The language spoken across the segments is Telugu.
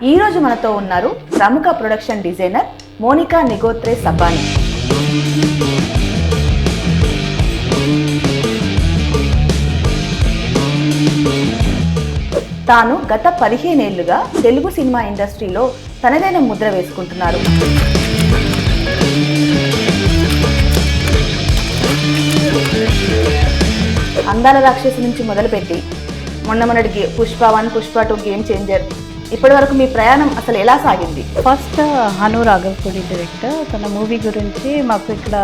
ఈ రోజు మనతో ఉన్నారు ప్రముఖ ప్రొడక్షన్ డిజైనర్ మోనికా నిగోత్రే సబాని. తాను గత 15 ఏళ్లుగా తెలుగు సినిమా ఇండస్ట్రీలో తనదైన ముద్ర వేసుకుంటున్నారు. అందాల రాక్షసి నుంచి మొదలుపెట్టి మొన్నటికి పుష్ప 1, పుష్ప 2, గేమ్ చేంజర్, ఇప్పటి వరకు మీ ప్రయాణం అసలు ఎలా సాగింది? ఫస్ట్ హను రాఘవపూడి డైరెక్టర్, తన మూవీ గురించి మాకు ఇక్కడ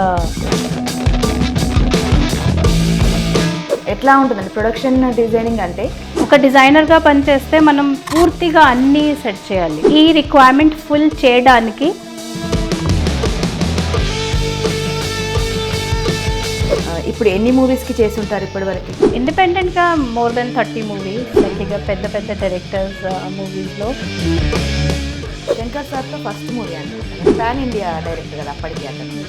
ఎట్లా ఉంటుందండి ప్రొడక్షన్ డిజైనింగ్ అంటే? ఒక డిజైనర్గా పనిచేస్తే మనం పూర్తిగా అన్నీ సెట్ చేయాలి. ఈ రిక్వైర్మెంట్ ఫుల్ చేయడానికి ఇప్పుడు ఎన్ని మూవీస్కి చేసి ఉంటారు ఇప్పటి వరకు? ఇండిపెండెంట్గా మోర్ దెన్ 30 మూవీస్, గట్టిగా పెద్ద పెద్ద డైరెక్టర్స్ మూవీస్లో. శంకర్ సార్తో ఫస్ట్ మూవీ అనుకుంటాను, పాన్ ఇండియా డైరెక్టర్ కదా అప్పటికి. అతను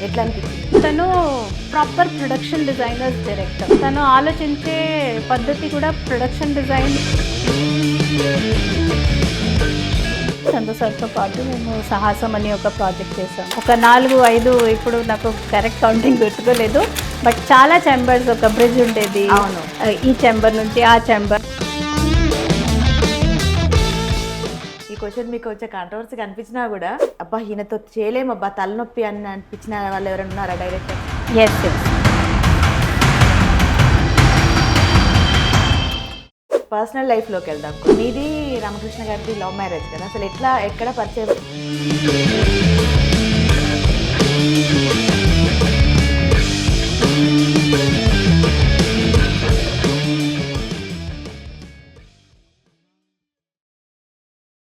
ఎట్లా అనిపించింది? తను ప్రాపర్ ప్రొడక్షన్ డిజైనర్స్ డైరెక్టర్. తను ఆలోచించే పద్ధతి కూడా ప్రొడక్షన్ డిజైన్. చందు సార్తో పాటు మేము సాహసం అని ఒక ప్రాజెక్ట్ చేసాం. ఒక 4-5, ఇప్పుడు నాకు కరెక్ట్ కౌంటింగ్ గుర్తుకోలేదు, బట్ చాలా ఛాంబర్స్, ఒక బ్రిడ్జ్ ఉండేది. అవును, ఈ ఛాంబర్ నుంచి ఆ ఛాంబర్. ఈ క్వశ్చన్ మీకు వచ్చే కాంట్రవర్సీ కనిపించినా కూడా అబ్బా ఈయనతో చేయలేమబ్బా తలనొప్పి అని అనిపించిన వాళ్ళు ఎవరైనా ఉన్నారా డైరెక్టర్? ఎస్. పర్సనల్ లైఫ్లోకి వెళ్దాం. మీది రామకృష్ణ గారిది లవ్ మ్యారేజ్ కదా, అసలు ఎక్కడ పరిచయం?